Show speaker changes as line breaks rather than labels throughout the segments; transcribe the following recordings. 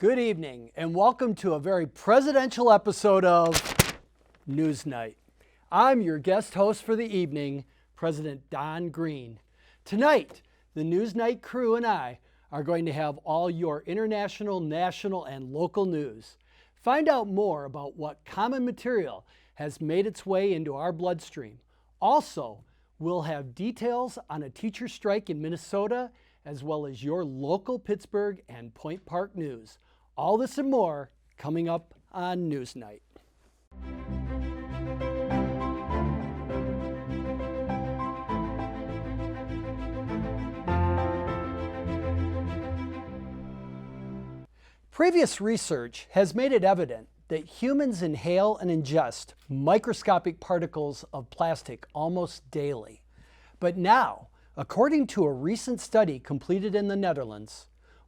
Good evening, and welcome to a very presidential episode of NewsNight. I'm your guest host for the evening, President Don Green. Tonight, the NewsNight crew and I are going to have all your international, national, and local news. Find out more about what common material has made its way into our bloodstream. Also, we'll have details on a teacher strike in Minnesota, as well as your local Pittsburgh and Point Park news. All this and more coming up on NewsNight. Previous research has made it evident that humans inhale and ingest microscopic particles of plastic almost daily. But now, according to a recent study completed in the Netherlands,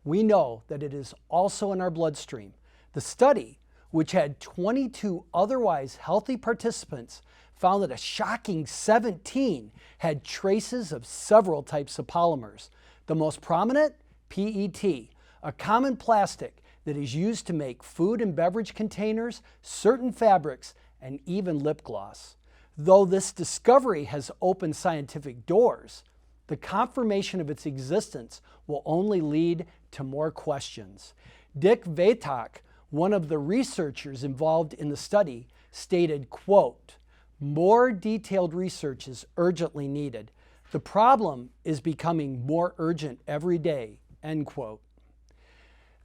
we know that it is also in our bloodstream. The study, which had 22 otherwise healthy participants, found that a shocking 17 had traces of several types of polymers. The most prominent, PET, a common plastic that is used to make food and beverage containers, certain fabrics, and even lip gloss. Though this discovery has opened scientific doors, the confirmation of its existence will only lead to more questions. Dick Vatak, one of the researchers involved in the study, stated, quote, "More detailed research is urgently needed. The problem is becoming more urgent every day," end quote.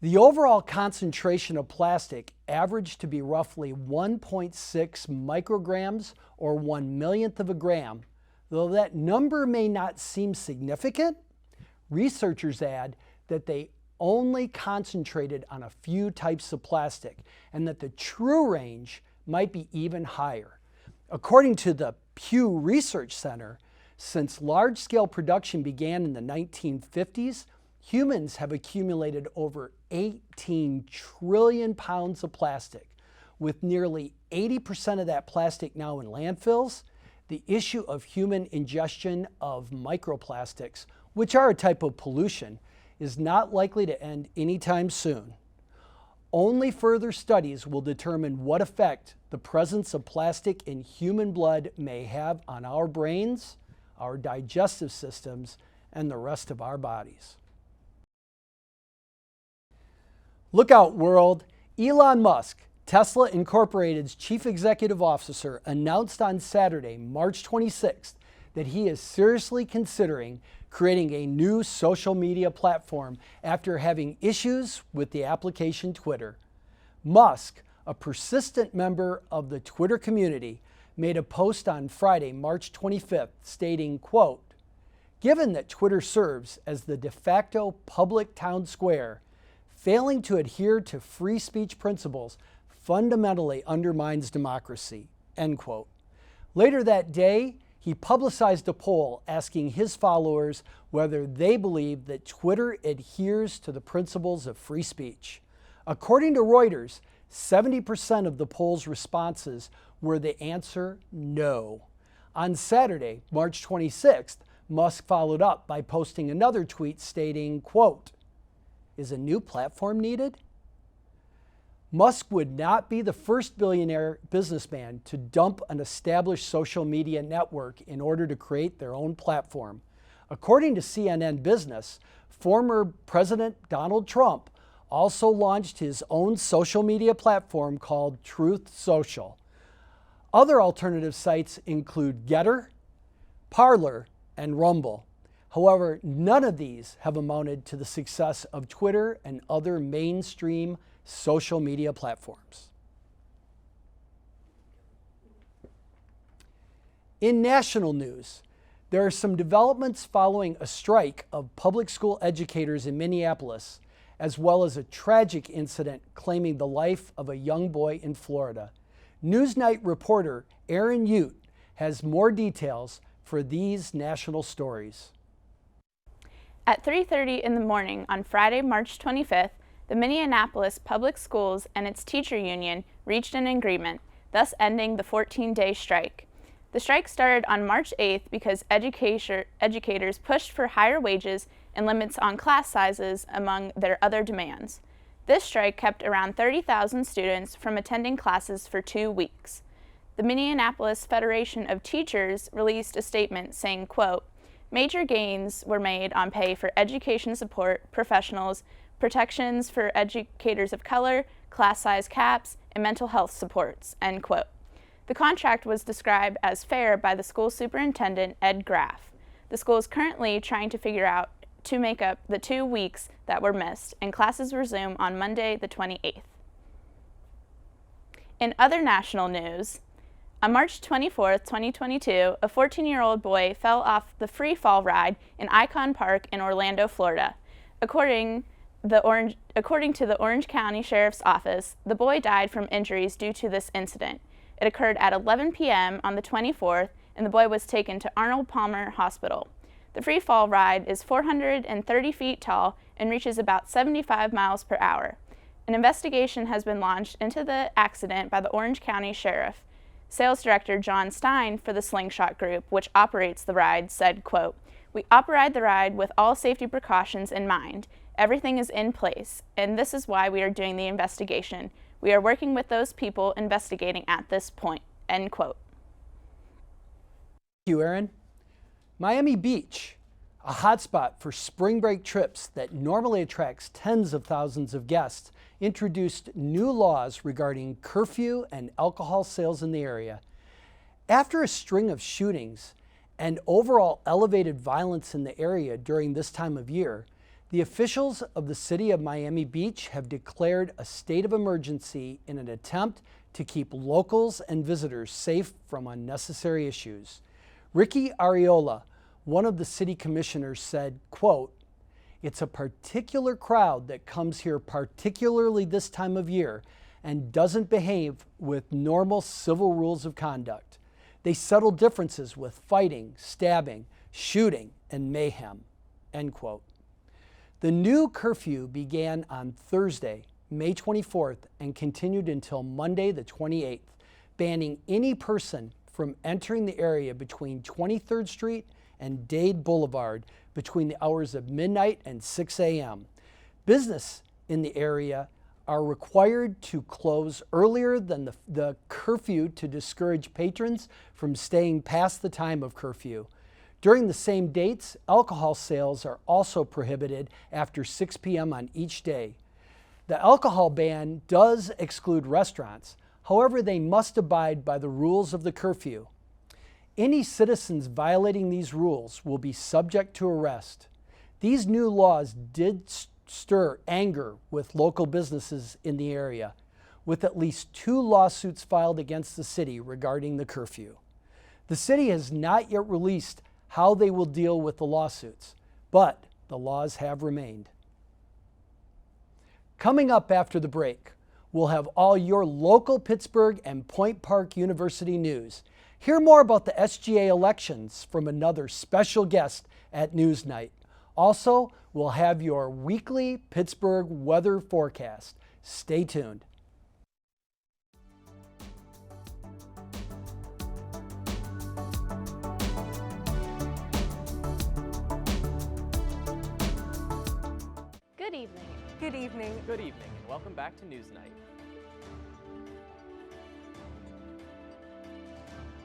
The overall concentration of plastic averaged to be roughly 1.6 micrograms or 1/1,000,000th of a gram. Though that number may not seem significant, researchers add that they only concentrated on a few types of plastic and that the true range might be even higher. According to the Pew Research Center, since large-scale production began in the 1950s, humans have accumulated over 18 trillion pounds of plastic. With nearly 80% of that plastic now in landfills, the issue of human ingestion of microplastics, which are a type of pollution, is not likely to end anytime soon. Only further studies will determine what effect the presence of plastic in human blood may have on our brains, our digestive systems, and the rest of our bodies. Look out, world. Elon Musk, Tesla Incorporated's chief executive officer, announced on Saturday, March 26th, that he is seriously considering creating a new social media platform after having issues with the application Twitter. Musk, a persistent member of the Twitter community, made a post on Friday, March 25th, stating, quote, "Given that Twitter serves as the de facto public town square, failing to adhere to free speech principles fundamentally undermines democracy," end quote. Later that day, he publicized a poll asking his followers whether they believe that Twitter adheres to the principles of free speech. According to Reuters, 70% of the poll's responses were the answer no. On Saturday, March 26th, Musk followed up by posting another tweet stating, quote, "Is a new platform needed?" Musk would not be the first billionaire businessman to dump an established social media network in order to create their own platform. According to CNN Business, former President Donald Trump also launched his own social media platform called Truth Social. Other alternative sites include Getter, Parler, and Rumble. However, none of these have amounted to the success of Twitter and other mainstream social media platforms. In national news, there are some developments following a strike of public school educators in Minneapolis, as well as a tragic incident claiming the life of a young boy in Florida. NewsNight reporter Aaron Ute has more details for these national stories.
At 3:30 in the morning on Friday, March 25th, the Minneapolis Public Schools and its teacher union reached an agreement, thus ending the 14-day strike. The strike started on March 8th because educators pushed for higher wages and limits on class sizes among their other demands. This strike kept around 30,000 students from attending classes for 2 weeks. The Minneapolis Federation of Teachers released a statement saying, quote, "Major gains were made on pay for education support professionals, protections for educators of color, class size caps, and mental health supports," end quote. The contract was described as fair by the school superintendent, Ed Graff. The school is currently trying to figure out to make up the 2 weeks that were missed, and classes resume on Monday the 28th. In other national news, on March 24, 2022, a 14-year-old boy fell off the free fall ride in Icon Park in Orlando, Florida. According to the Orange County Sheriff's Office, the boy died from injuries due to this incident. It occurred at 11 p.m. on the 24th, and the boy was taken to Arnold Palmer Hospital. The free fall ride is 430 feet tall and reaches about 75 miles per hour. An investigation has been launched into the accident by the Orange County Sheriff. Sales Director John Stein for the Slingshot Group, which operates the ride, said, quote, "We operate the ride with all safety precautions in mind. Everything is in place, and this is why we are doing the investigation. We are working with those people investigating at this point," end quote.
Thank you, Aaron. Miami Beach, a hotspot for spring break trips that normally attracts tens of thousands of guests, introduced new laws regarding curfew and alcohol sales in the area. After a string of shootings and overall elevated violence in the area during this time of year, the officials of the city of Miami Beach have declared a state of emergency in an attempt to keep locals and visitors safe from unnecessary issues. Ricky Ariola, one of the city commissioners, said, quote, "It's a particular crowd that comes here particularly this time of year and doesn't behave with normal civil rules of conduct. They settle differences with fighting, stabbing, shooting, and mayhem," end quote. The new curfew began on Thursday, May 24th, and continued until Monday the 28th, banning any person from entering the area between 23rd Street and Dade Boulevard between the hours of midnight and 6 a.m. Business in the area are required to close earlier than the curfew to discourage patrons from staying past the time of curfew. During the same dates, alcohol sales are also prohibited after 6 p.m. on each day. The alcohol ban does exclude restaurants. However, they must abide by the rules of the curfew. Any citizens violating these rules will be subject to arrest. These new laws did stir anger with local businesses in the area, with at least 2 lawsuits filed against the city regarding the curfew. The city has not yet released how they will deal with the lawsuits, but the laws have remained. Coming up after the break, we'll have all your local Pittsburgh and Point Park University news. Hear more about the SGA elections from another special guest at NewsNight. Also, we'll have your weekly Pittsburgh weather forecast. Stay tuned.
Good evening.
Good evening.
Good evening and welcome back to NewsNight.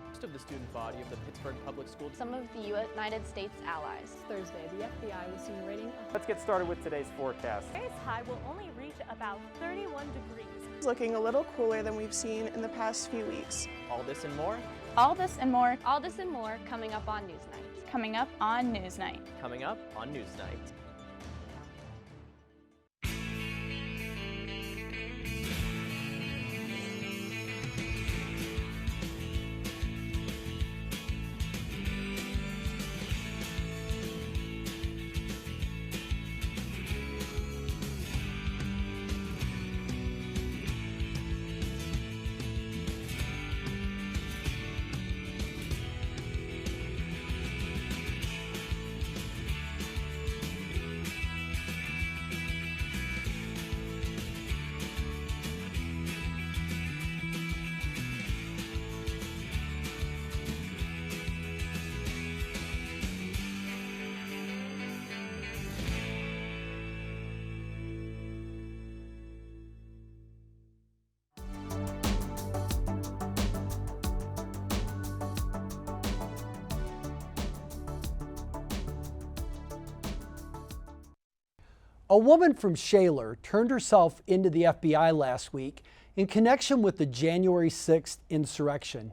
Most of the student body of the Pittsburgh Public Schools.
Some of the United States allies.
Thursday, the FBI was seen raiding.
Let's get started with today's forecast.
Today's high will only reach about 31 degrees.
It's looking a little cooler than we've seen in the past few weeks.
All this and more
All this and more
All this and more coming up on NewsNight.
coming up on NewsNight.
coming up on NewsNight.
A woman from Shaler turned herself into the FBI last week in connection with the January 6th insurrection.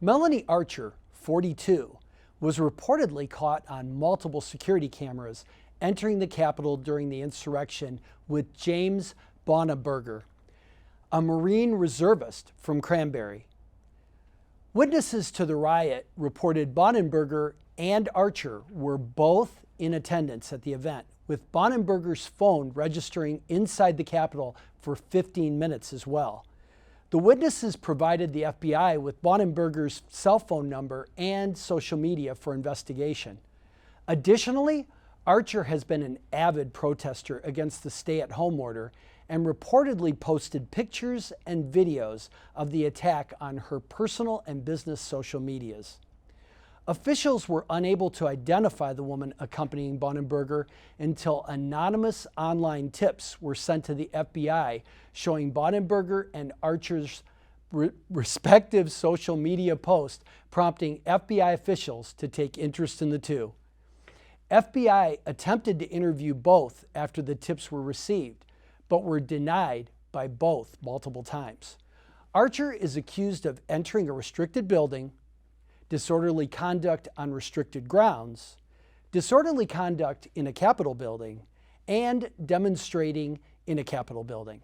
Melanie Archer, 42, was reportedly caught on multiple security cameras entering the Capitol during the insurrection with James Bonneberger, a Marine reservist from Cranberry. Witnesses to the riot reported Bonneberger and Archer were both in attendance at the event, with Bonneberger's phone registering inside the Capitol for 15 minutes as well. The witnesses provided the FBI with Bonneberger's cell phone number and social media for investigation. Additionally, Archer has been an avid protester against the stay-at-home order and reportedly posted pictures and videos of the attack on her personal and business social medias. Officials were unable to identify the woman accompanying Bonneberger until anonymous online tips were sent to the FBI showing Bonneberger and Archer's respective social media posts, prompting FBI officials to take interest in the two. FBI attempted to interview both after the tips were received, but were denied by both multiple times. Archer is accused of entering a restricted building, disorderly conduct on restricted grounds, disorderly conduct in a Capitol building, and demonstrating in a Capitol building.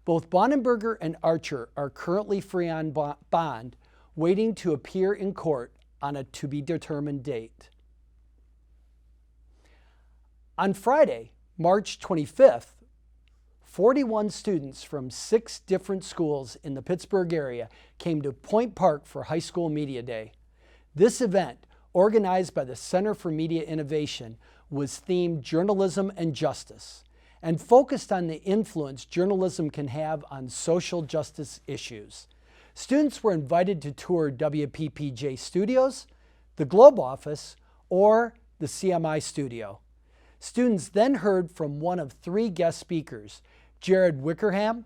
Both Bonneberger and Archer are currently free on bond, waiting to appear in court on a to-be-determined date. On Friday, March 25th, 41 students from 6 different schools in the Pittsburgh area came to Point Park for High School Media Day. This event, organized by the Center for Media Innovation, was themed Journalism and Justice and focused on the influence journalism can have on social justice issues. Students were invited to tour WPPJ Studios, the Globe office, or the CMI studio. Students then heard from one of 3 guest speakers, Jared Wickerham,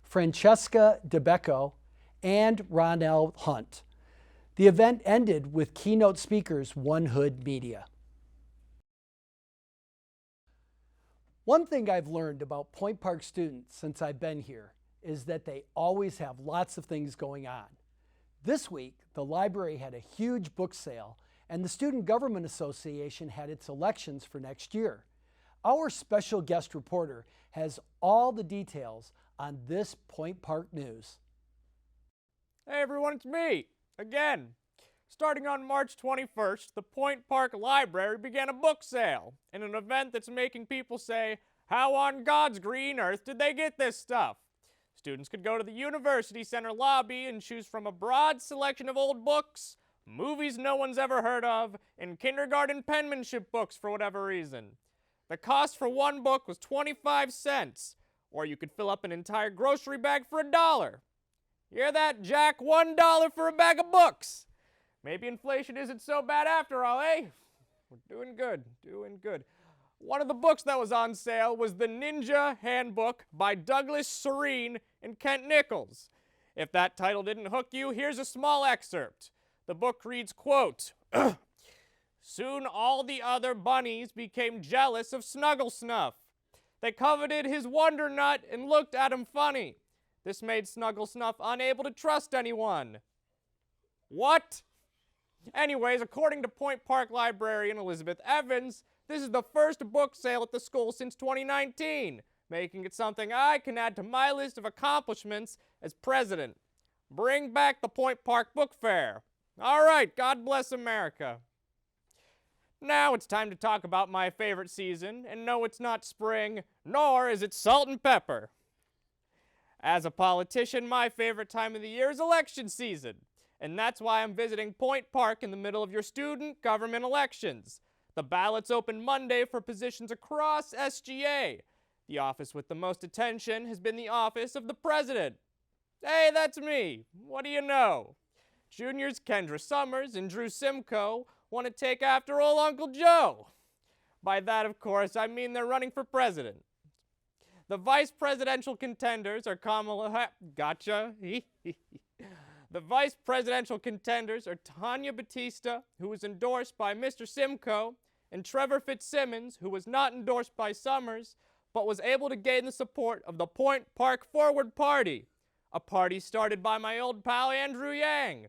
Francesca DeBecco, and Ronell Hunt. The event ended with keynote speakers One Hood Media. One thing I've learned about Point Park students since I've been here is that they always have lots of things going on. This week, the library had a huge book sale, and the Student Government Association had its elections for next year. Our special guest reporter has all the details on this Point Park news.
Hey everyone, it's me, again. Starting on March 21st, the Point Park Library began a book sale in an event that's making people say, how on God's green earth did they get this stuff? Students could go to the University Center lobby and choose from a broad selection of old books, movies no one's ever heard of, and kindergarten penmanship books for whatever reason. The cost for one book was 25 cents, or you could fill up an entire grocery bag for $1. Hear that, Jack? $1 for a bag of books. Maybe inflation isn't so bad after all, eh? We're doing good, doing good. One of the books that was on sale was the Ninja Handbook by Douglas Serene and Kent Nichols. If that title didn't hook you, here's a small excerpt. The book reads, quote, soon all the other bunnies became jealous of Snuggle Snuff. They coveted his Wonder Nut and looked at him funny. This made Snuggle Snuff unable to trust anyone. What? Anyways, according to Point Park librarian Elizabeth Evans, this is the first book sale at the school since 2019, making it something I can add to my list of accomplishments as president. Bring back the Point Park Book Fair. All right, God bless America. Now it's time to talk about my favorite season, and no, it's not spring, nor is it salt and pepper. As a politician, my favorite time of the year is election season, and that's why I'm visiting Point Park in the middle of your student government elections. The ballots open Monday for positions across SGA. The office with the most attention has been the office of the president. Hey, that's me. What do you know? Juniors Kendra Summers and Drew Simcoe want to take after old Uncle Joe. By that, of course, I mean they're running for president. The vice presidential contenders are Gotcha. The vice presidential contenders are Tanya Batista, who was endorsed by Mr. Simcoe, and Trevor Fitzsimmons, who was not endorsed by Summers, but was able to gain the support of the Point Park Forward Party, a party started by my old pal Andrew Yang.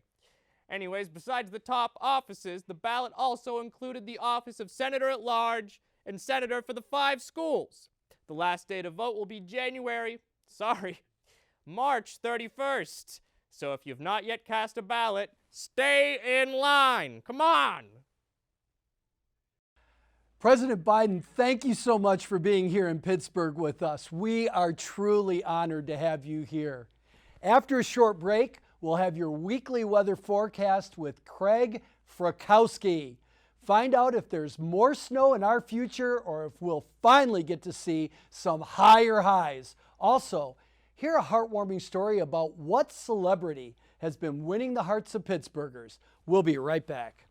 Anyways, besides the top offices, the ballot also included the office of Senator at Large and Senator for the 5 schools. The last day to vote will be March 31st. So if you've not yet cast a ballot, stay in line. Come on!
President Biden, thank you so much for being here in Pittsburgh with us. We are truly honored to have you here. After a short break, we'll have your weekly weather forecast with Craig Frakowski. Find out if there's more snow in our future or if we'll finally get to see some higher highs. Also, hear a heartwarming story about what celebrity has been winning the hearts of Pittsburghers. We'll be right back.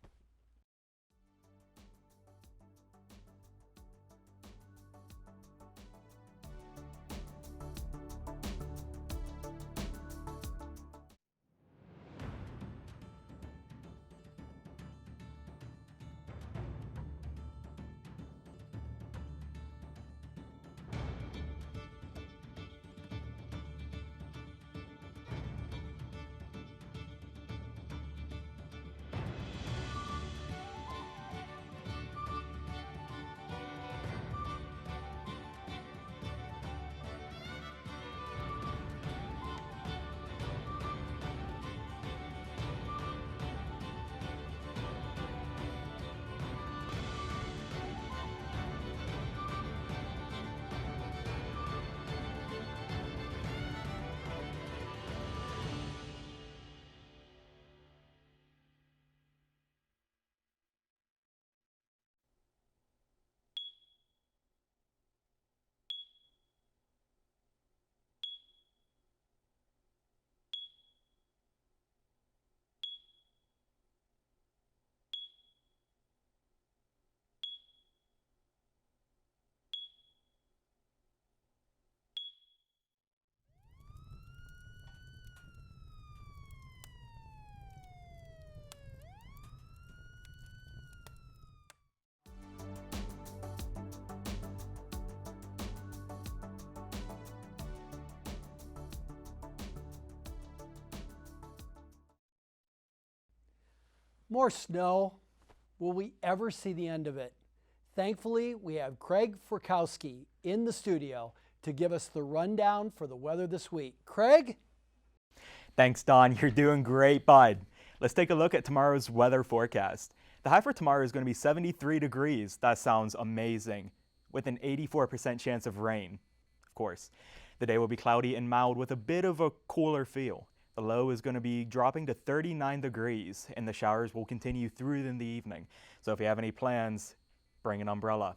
More snow. Will we ever see the end of it? Thankfully, we have Craig Frakowski in the studio to give us the rundown for the weather this week. Craig?
Thanks, Don. You're doing great, bud. Let's take a look at tomorrow's weather forecast. The high for tomorrow is going to be 73 degrees. That sounds amazing, with an 84% chance of rain. Of course, the day will be cloudy and mild with a bit of a cooler feel. The low is going to be dropping to 39 degrees, and the showers will continue through in the evening. So if you have any plans, bring an umbrella.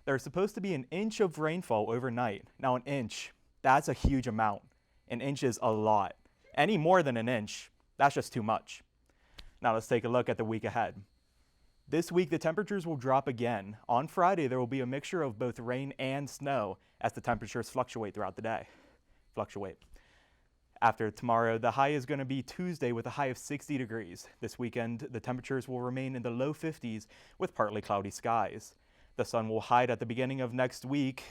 There's supposed to be an inch of rainfall overnight. Now an inch, that's a huge amount. An inch is a lot. Any more than an inch, that's just too much. Now let's take a look at the week ahead. This week, the temperatures will drop again. On Friday, there will be a mixture of both rain and snow as the temperatures fluctuate throughout the day. After tomorrow, the high is going to be Tuesday with a high of 60 degrees. This weekend, the temperatures will remain in the low 50s with partly cloudy skies. The sun will hide at the beginning of next week.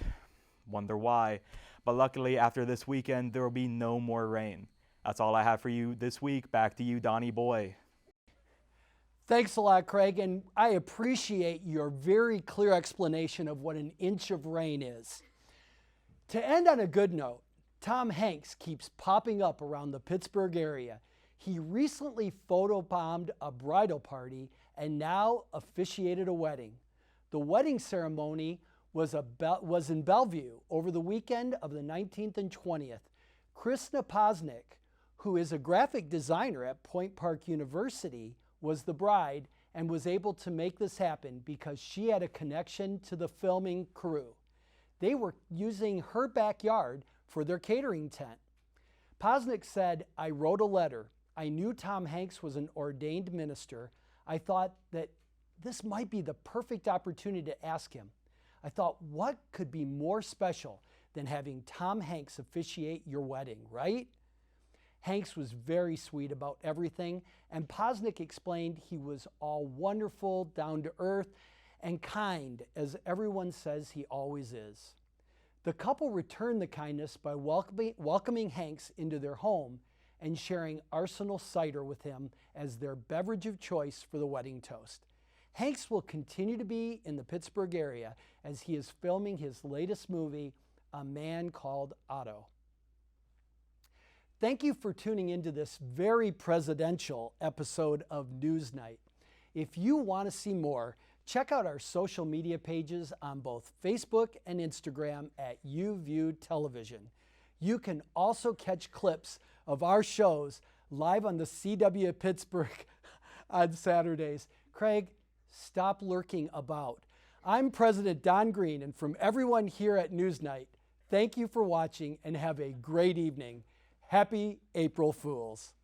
Wonder why. But luckily, after this weekend, there will be no more rain. That's all I have for you this week. Back to you, Donnie Boy.
Thanks a lot, Craig, and I appreciate your very clear explanation of what an inch of rain is. To end on a good note, Tom Hanks keeps popping up around the Pittsburgh area. He recently photobombed a bridal party and now officiated a wedding. The wedding ceremony was in Bellevue over the weekend of the 19th and 20th. Krishna Posnick, who is a graphic designer at Point Park University, was the bride and was able to make this happen because she had a connection to the filming crew. They were using her backyard for their catering tent. Posnick said, "I wrote a letter. I knew Tom Hanks was an ordained minister. I thought that this might be the perfect opportunity to ask him. I thought, what could be more special than having Tom Hanks officiate your wedding, right?" Hanks was very sweet about everything, and Posnick explained he was all wonderful, down to earth, and kind, as everyone says he always is. The couple returned the kindness by welcoming Hanks into their home and sharing Arsenal cider with him as their beverage of choice for the wedding toast. Hanks will continue to be in the Pittsburgh area as he is filming his latest movie, A Man Called Otto. Thank you for tuning into this very presidential episode of NewsNight. If you want to see more, check out our social media pages on both Facebook and Instagram at UView Television. You can also catch clips of our shows live on the CW Pittsburgh on Saturdays. Craig, stop lurking about. I'm President Don Green, and from everyone here at NewsNight, thank you for watching and have a great evening. Happy April Fools.